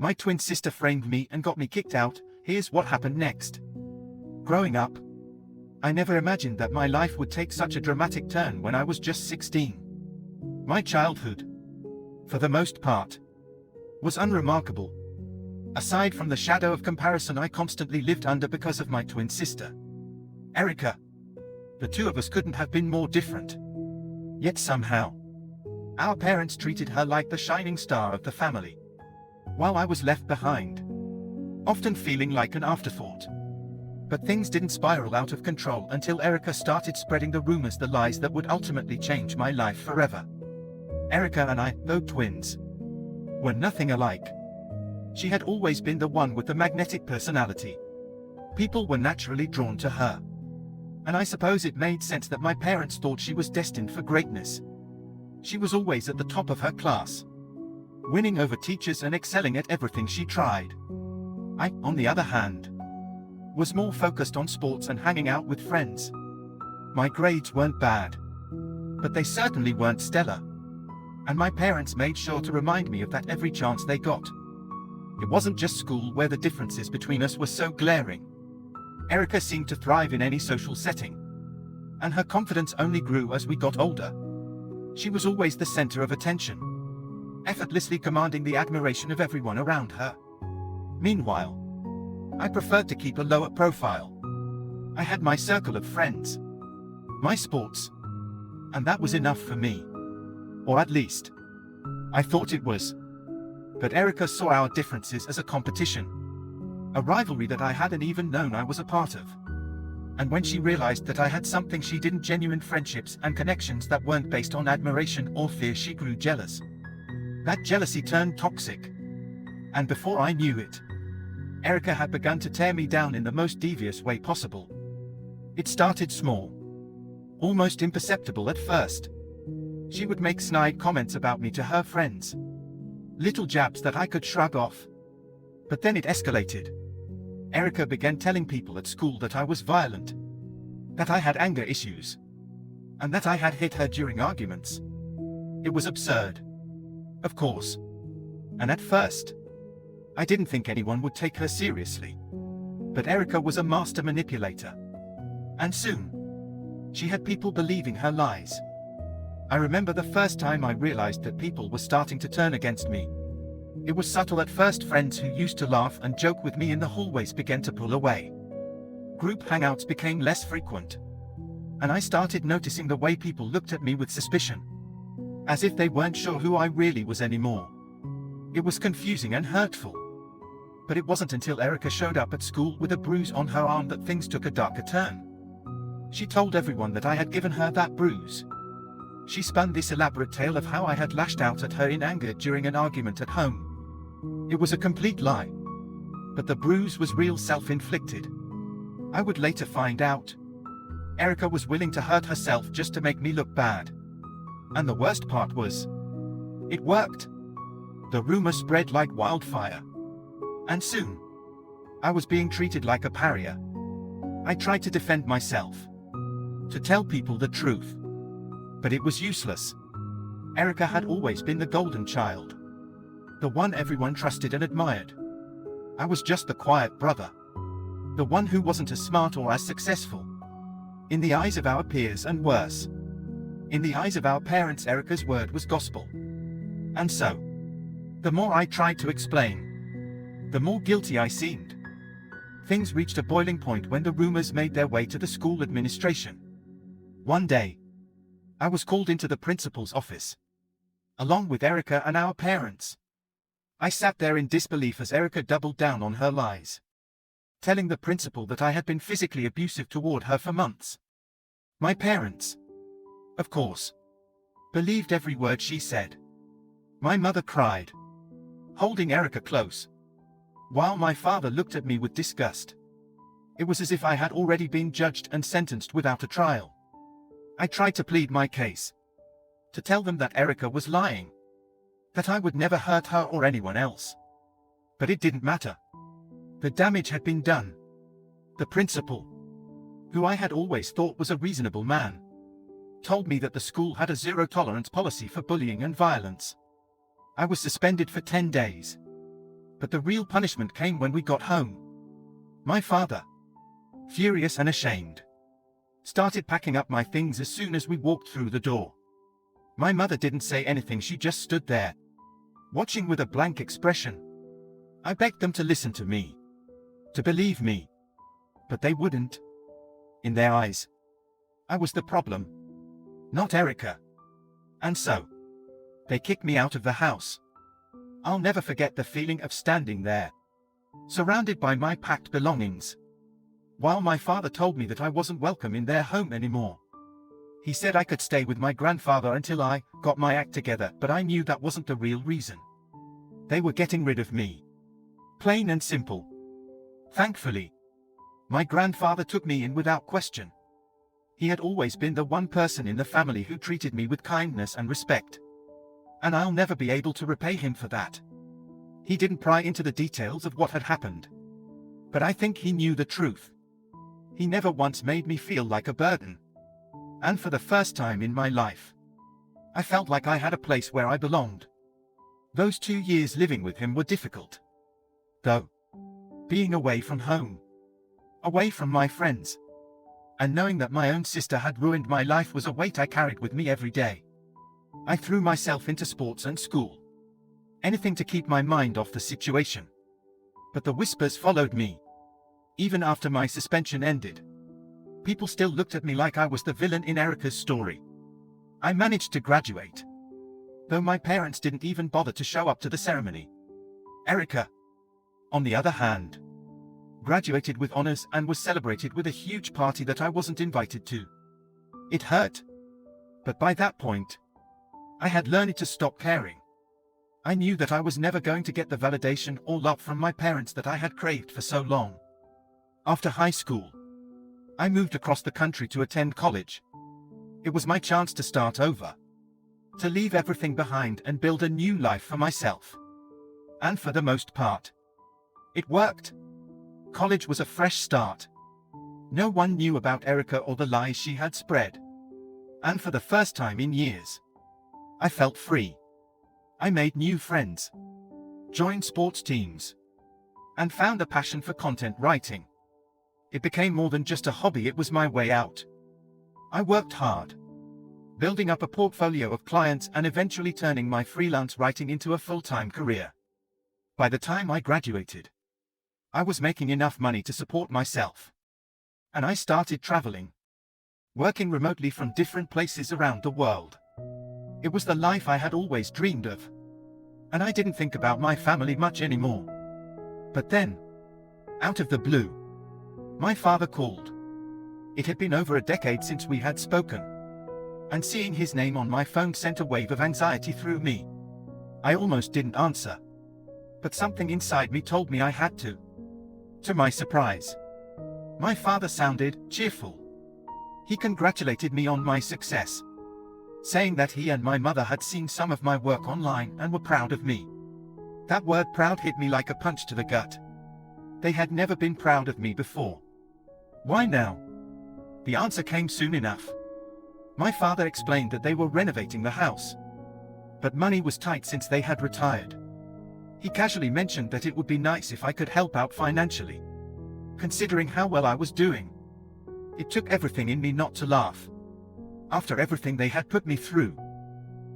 My twin sister framed me and got me kicked out. Here's what happened next. Growing up, I never imagined that my life would take such a dramatic turn when I was just 16. My childhood, for the most part, was unremarkable. Aside from the shadow of comparison I constantly lived under because of my twin sister, Erica. The two of us couldn't have been more different. Yet somehow, our parents treated her like the shining star of the family, while I was left behind, often feeling like an afterthought. But things didn't spiral out of control until Erica started spreading the rumors, the lies that would ultimately change my life forever. Erica and I, though twins, were nothing alike. She had always been the one with the magnetic personality. People were naturally drawn to her. And I suppose it made sense that my parents thought she was destined for greatness. She was always at the top of her class, winning over teachers and excelling at everything she tried. I, on the other hand, was more focused on sports and hanging out with friends. My grades weren't bad, but they certainly weren't stellar. And my parents made sure to remind me of that every chance they got. It wasn't just school where the differences between us were so glaring. Erica seemed to thrive in any social setting, and her confidence only grew as we got older. She was always the center of attention, effortlessly commanding the admiration of everyone around her. Meanwhile, I preferred to keep a lower profile. I had my circle of friends, my sports, and that was enough for me. Or at least, I thought it was. But Erica saw our differences as a competition, a rivalry that I hadn't even known I was a part of. And when she realized that I had something she didn't, genuine friendships and connections that weren't based on admiration or fear, she grew jealous. That jealousy turned toxic. And before I knew it, Erica had begun to tear me down in the most devious way possible. It started small, almost imperceptible at first. She would make snide comments about me to her friends, little jabs that I could shrug off. But then it escalated. Erica began telling people at school that I was violent, that I had anger issues, and that I had hit her during arguments. It was absurd, of course. And at first, I didn't think anyone would take her seriously. But Erica was a master manipulator. And soon, she had people believing her lies. I remember the first time I realized that people were starting to turn against me. It was subtle at first. Friends who used to laugh and joke with me in the hallways began to pull away. Group hangouts became less frequent. And I started noticing the way people looked at me with suspicion, as if they weren't sure who I really was anymore. It was confusing and hurtful. But it wasn't until Erica showed up at school with a bruise on her arm that things took a darker turn. She told everyone that I had given her that bruise. She spun this elaborate tale of how I had lashed out at her in anger during an argument at home. It was a complete lie. But the bruise was real, self-inflicted. I would later find out Erica was willing to hurt herself just to make me look bad. And the worst part was, it worked. The rumor spread like wildfire. And soon, I was being treated like a pariah. I tried to defend myself, to tell people the truth. But it was useless. Erica had always been the golden child, the one everyone trusted and admired. I was just the quiet brother, the one who wasn't as smart or as successful. In the eyes of our peers, and worse, in the eyes of our parents, Erica's word was gospel. And so, the more I tried to explain, the more guilty I seemed. Things reached a boiling point when the rumors made their way to the school administration. One day, I was called into the principal's office, along with Erica and our parents. I sat there in disbelief as Erica doubled down on her lies, telling the principal that I had been physically abusive toward her for months. My parents, of course, believed every word she said. My mother cried, holding Erica close, while my father looked at me with disgust. It was as if I had already been judged and sentenced without a trial. I tried to plead my case, to tell them that Erica was lying, that I would never hurt her or anyone else. But it didn't matter. The damage had been done. The principal, who I had always thought was a reasonable man, told me that the school had a zero-tolerance policy for bullying and violence. I was suspended for 10 days. But the real punishment came when we got home. My father, furious and ashamed, started packing up my things as soon as we walked through the door. My mother didn't say anything, she just stood there, watching with a blank expression. I begged them to listen to me, to believe me, but they wouldn't. In their eyes, I was the problem, not Erica. And so, they kicked me out of the house. I'll never forget the feeling of standing there, surrounded by my packed belongings, while my father told me that I wasn't welcome in their home anymore. He said I could stay with my grandfather until I got my act together, but I knew that wasn't the real reason. They were getting rid of me. Plain and simple. Thankfully, my grandfather took me in without question. He had always been the one person in the family who treated me with kindness and respect. And I'll never be able to repay him for that. He didn't pry into the details of what had happened, but I think he knew the truth. He never once made me feel like a burden. And for the first time in my life, I felt like I had a place where I belonged. Those 2 years living with him were difficult, though. Being away from home, away from my friends, and knowing that my own sister had ruined my life was a weight I carried with me every day. I threw myself into sports and school. Anything to keep my mind off the situation. But the whispers followed me. Even after my suspension ended, people still looked at me like I was the villain in Erica's story. I managed to graduate, though my parents didn't even bother to show up to the ceremony. Erica, on the other hand, graduated with honors and was celebrated with a huge party that I wasn't invited to. It hurt, but by that point, I had learned to stop caring. I knew that I was never going to get the validation or love from my parents that I had craved for so long. After high school, I moved across the country to attend college. It was my chance to start over, to leave everything behind and build a new life for myself. And for the most part, it worked. College was a fresh start. No one knew about Erica or the lies she had spread. And for the first time in years, I felt free. I made new friends, joined sports teams, and found a passion for content writing. It became more than just a hobby, it was my way out. I worked hard, building up a portfolio of clients and eventually turning my freelance writing into a full-time career. By the time I graduated, I was making enough money to support myself. And I started traveling, working remotely from different places around the world. It was the life I had always dreamed of. And I didn't think about my family much anymore. But then, out of the blue, my father called. It had been over a decade since we had spoken, and seeing his name on my phone sent a wave of anxiety through me. I almost didn't answer, but something inside me told me I had to. To my surprise, my father sounded cheerful. He congratulated me on my success, saying that he and my mother had seen some of my work online and were proud of me. That word proud hit me like a punch to the gut. They had never been proud of me before. Why now? The answer came soon enough. My father explained that they were renovating the house, but money was tight since they had retired. He casually mentioned that it would be nice if I could help out financially, considering how well I was doing. It took everything in me not to laugh. After everything they had put me through,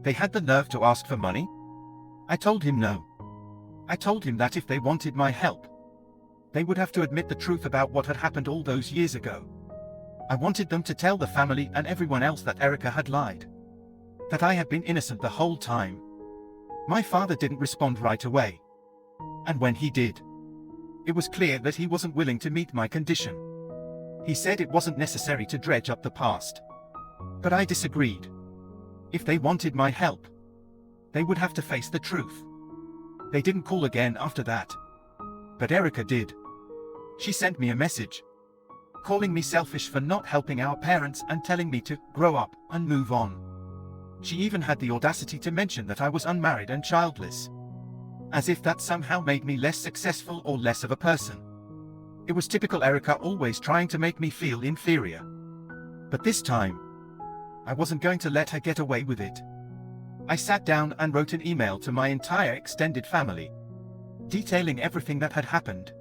they had the nerve to ask for money? I told him no. I told him that if they wanted my help, they would have to admit the truth about what had happened all those years ago. I wanted them to tell the family and everyone else that Erica had lied, that I had been innocent the whole time. My father didn't respond right away. And when he did, it was clear that he wasn't willing to meet my condition. He said it wasn't necessary to dredge up the past. But I disagreed. If they wanted my help, they would have to face the truth. They didn't call again after that. But Erica did. She sent me a message, calling me selfish for not helping our parents and telling me to grow up and move on. She even had the audacity to mention that I was unmarried and childless, as if that somehow made me less successful or less of a person. It was typical Erica, always trying to make me feel inferior. But this time, I wasn't going to let her get away with it. I sat down and wrote an email to my entire extended family, detailing everything that had happened.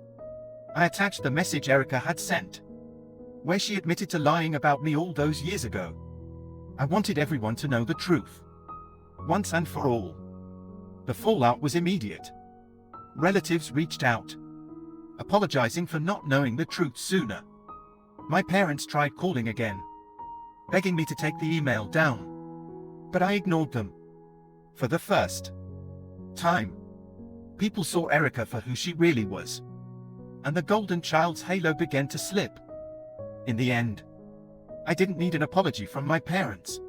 I attached the message Erica had sent, where she admitted to lying about me all those years ago. I wanted everyone to know the truth, once and for all. The fallout was immediate. Relatives reached out, apologizing for not knowing the truth sooner. My parents tried calling again, begging me to take the email down, but I ignored them. For the first time, people saw Erica for who she really was, and the golden child's halo began to slip. In the end, I didn't need an apology from my parents.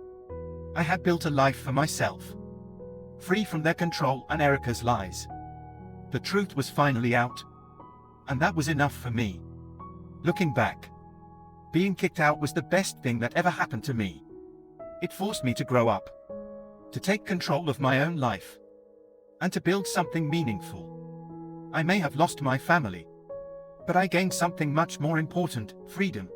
I had built a life for myself, free from their control and Erica's lies. The truth was finally out, and that was enough for me. Looking back, being kicked out was the best thing that ever happened to me. It forced me to grow up, to take control of my own life, and to build something meaningful. I may have lost my family, but I gained something much more important: freedom.